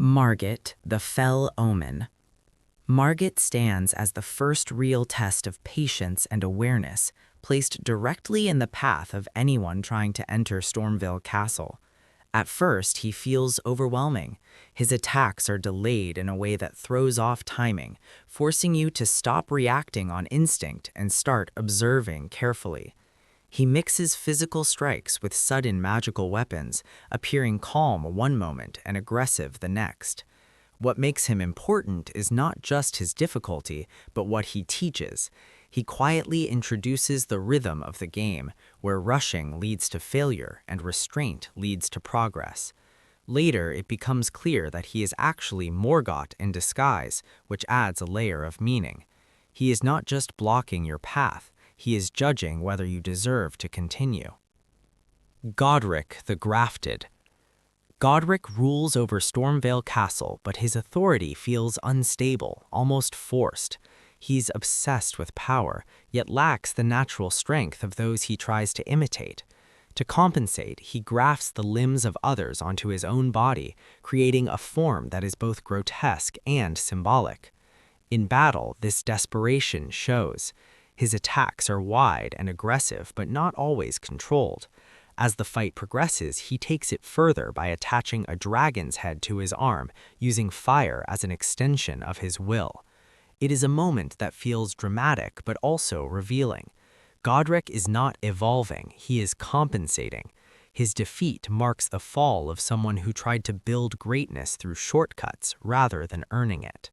Margit, the Fell Omen. Margit stands as the first real test of patience and awareness, placed directly in the path of anyone trying to enter Stormvale Castle. At first, he feels overwhelming. His attacks are delayed in a way that throws off timing, forcing you to stop reacting on instinct and start observing carefully. He mixes physical strikes with sudden magical weapons, appearing calm one moment and aggressive the next. What makes him important is not just his difficulty, but what he teaches. He quietly introduces the rhythm of the game, where rushing leads to failure and restraint leads to progress. Later, it becomes clear that he is actually Morgott in disguise, which adds a layer of meaning. He is not just blocking your path, he is judging whether you deserve to continue. Godric the Grafted. Godric rules over Stormvale Castle, but his authority feels unstable, almost forced. He's obsessed with power, yet lacks the natural strength of those he tries to imitate. To compensate, he grafts the limbs of others onto his own body, creating a form that is both grotesque and symbolic. In battle, this desperation shows. His attacks are wide and aggressive, but not always controlled. As the fight progresses, he takes it further by attaching a dragon's head to his arm, using fire as an extension of his will. It is a moment that feels dramatic but also revealing. Godric is not evolving, he is compensating. His defeat marks the fall of someone who tried to build greatness through shortcuts rather than earning it.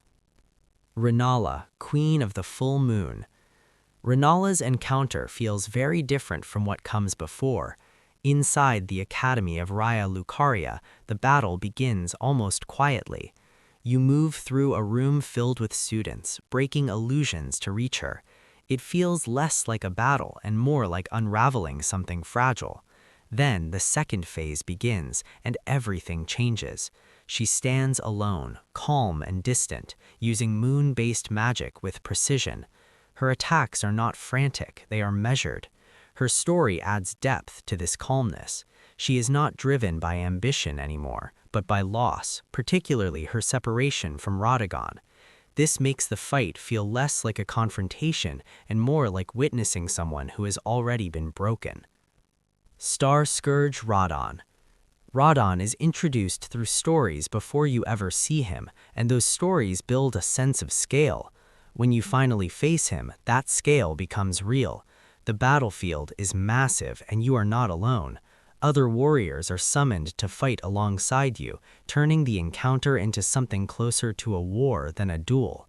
Rennala, Queen of the Full Moon. Rennala's encounter feels very different from what comes before. Inside the Academy of Raya Lucaria, the battle begins almost quietly. You move through a room filled with students, breaking illusions to reach her. It feels less like a battle and more like unraveling something fragile. Then the second phase begins, and everything changes. She stands alone, calm and distant, using moon-based magic with precision. Her attacks are not frantic, they are measured. Her story adds depth to this calmness. She is not driven by ambition anymore, but by loss, particularly her separation from Radagon. This makes the fight feel less like a confrontation and more like witnessing someone who has already been broken. Star Scourge Radahn. Radahn is introduced through stories before you ever see him, and those stories build a sense of scale. When you finally face him, that scale becomes real. The battlefield is massive and you are not alone. Other warriors are summoned to fight alongside you, turning the encounter into something closer to a war than a duel.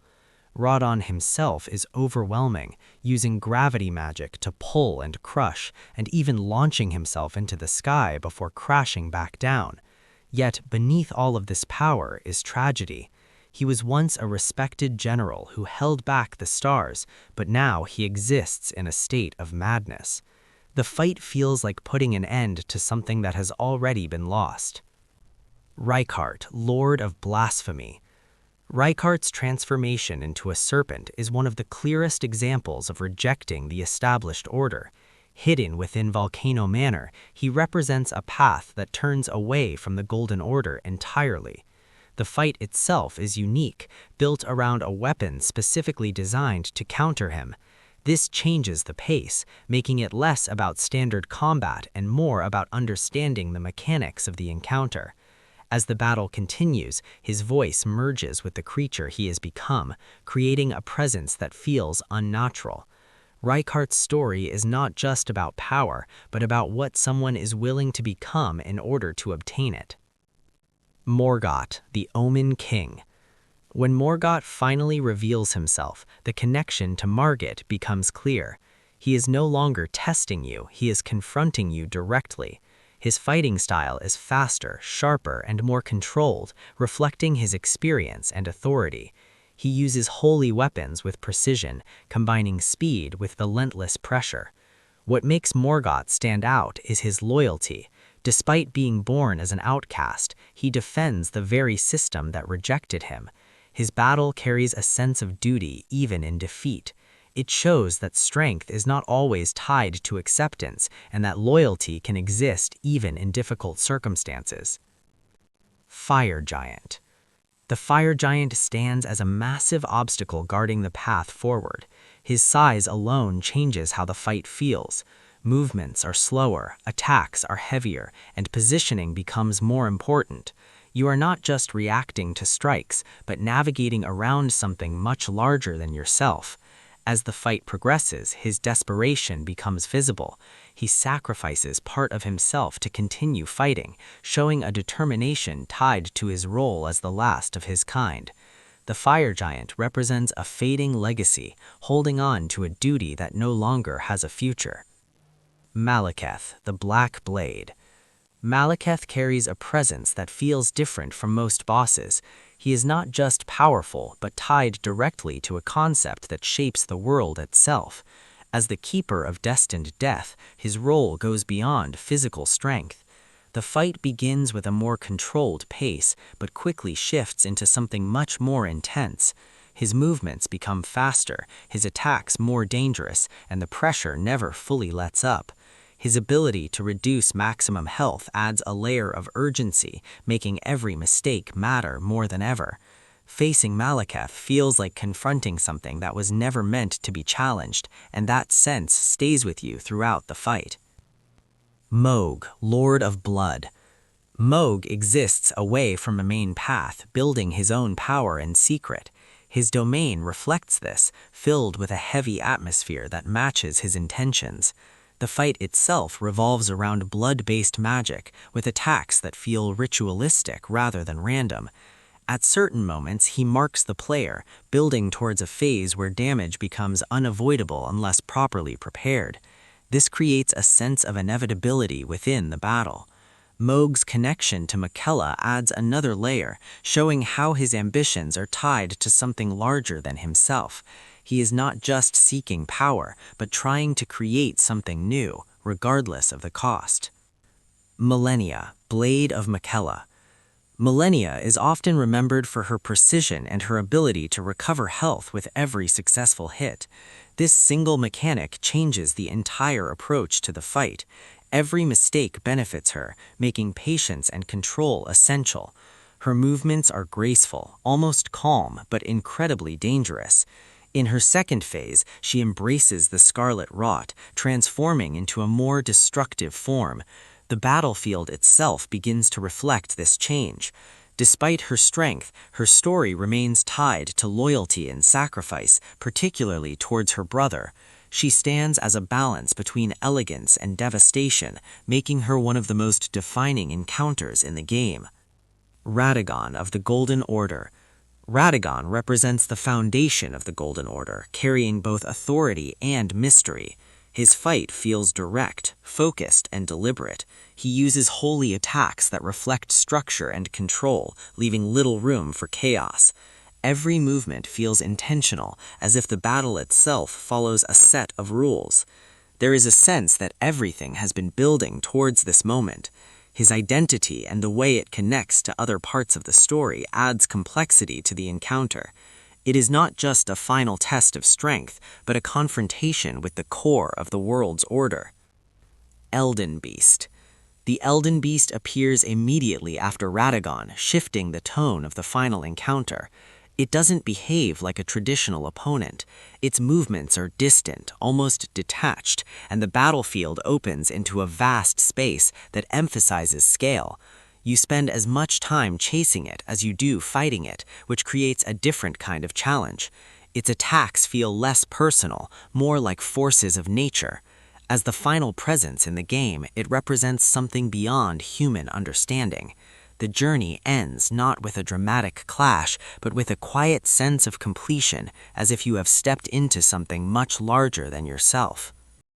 Radahn himself is overwhelming, using gravity magic to pull and crush, and even launching himself into the sky before crashing back down. Yet beneath all of this power is tragedy. He was once a respected general who held back the stars, but now he exists in a state of madness. The fight feels like putting an end to something that has already been lost. Rykard, Lord of Blasphemy. Rykard's transformation into a serpent is one of the clearest examples of rejecting the established order. Hidden within Volcano Manor, he represents a path that turns away from the Golden Order entirely. The fight itself is unique, built around a weapon specifically designed to counter him. This changes the pace, making it less about standard combat and more about understanding the mechanics of the encounter. As the battle continues, his voice merges with the creature he has become, creating a presence that feels unnatural. Rykard's story is not just about power, but about what someone is willing to become in order to obtain it. Morgott, the Omen King. When Morgott finally reveals himself, the connection to Margit becomes clear. He is no longer testing you, he is confronting you directly. His fighting style is faster, sharper, and more controlled, reflecting his experience and authority. He uses holy weapons with precision, combining speed with relentless pressure. What makes Morgott stand out is his loyalty. Despite being born as an outcast, he defends the very system that rejected him. His battle carries a sense of duty even in defeat. It shows that strength is not always tied to acceptance and that loyalty can exist even in difficult circumstances. Fire Giant. The fire giant stands as a massive obstacle guarding the path forward. His size alone changes how the fight feels. Movements are slower, attacks are heavier, and positioning becomes more important. You are not just reacting to strikes, but navigating around something much larger than yourself. As the fight progresses, his desperation becomes visible. He sacrifices part of himself to continue fighting, showing a determination tied to his role as the last of his kind. The fire giant represents a fading legacy, holding on to a duty that no longer has a future. Malekith, the Black Blade. Malekith carries a presence that feels different from most bosses. He is not just powerful, but tied directly to a concept that shapes the world itself. As the keeper of destined death, his role goes beyond physical strength. The fight begins with a more controlled pace, but quickly shifts into something much more intense. His movements become faster, his attacks more dangerous, and the pressure never fully lets up. His ability to reduce maximum health adds a layer of urgency, making every mistake matter more than ever. Facing Malekith feels like confronting something that was never meant to be challenged, and that sense stays with you throughout the fight. Mohg, Lord of Blood. Mohg exists away from a main path, building his own power in secret. His domain reflects this, filled with a heavy atmosphere that matches his intentions. The fight itself revolves around blood-based magic, with attacks that feel ritualistic rather than random. At certain moments, he marks the player, building towards a phase where damage becomes unavoidable unless properly prepared. This creates a sense of inevitability within the battle. Mohg's connection to Miquella adds another layer, showing how his ambitions are tied to something larger than himself. He is not just seeking power, but trying to create something new, regardless of the cost. Malenia, Blade of Miquella. Malenia is often remembered for her precision and her ability to recover health with every successful hit. This single mechanic changes the entire approach to the fight. Every mistake benefits her, making patience and control essential. Her movements are graceful, almost calm, but incredibly dangerous. In her second phase, she embraces the Scarlet Rot, transforming into a more destructive form. The battlefield itself begins to reflect this change. Despite her strength, her story remains tied to loyalty and sacrifice, particularly towards her brother. She stands as a balance between elegance and devastation, making her one of the most defining encounters in the game. Radagon of the Golden Order. Radagon represents the foundation of the Golden Order, carrying both authority and mystery. His fight feels direct, focused, and deliberate. He uses holy attacks that reflect structure and control, leaving little room for chaos. Every movement feels intentional, as if the battle itself follows a set of rules. There is a sense that everything has been building towards this moment. His identity and the way it connects to other parts of the story adds complexity to the encounter. It is not just a final test of strength, but a confrontation with the core of the world's order. Elden Beast. The Elden Beast appears immediately after Radagon, shifting the tone of the final encounter. It doesn't behave like a traditional opponent. Its movements are distant, almost detached, and the battlefield opens into a vast space that emphasizes scale. You spend as much time chasing it as you do fighting it, which creates a different kind of challenge. Its attacks feel less personal, more like forces of nature. As the final presence in the game, it represents something beyond human understanding. The journey ends not with a dramatic clash, but with a quiet sense of completion, as if you have stepped into something much larger than yourself.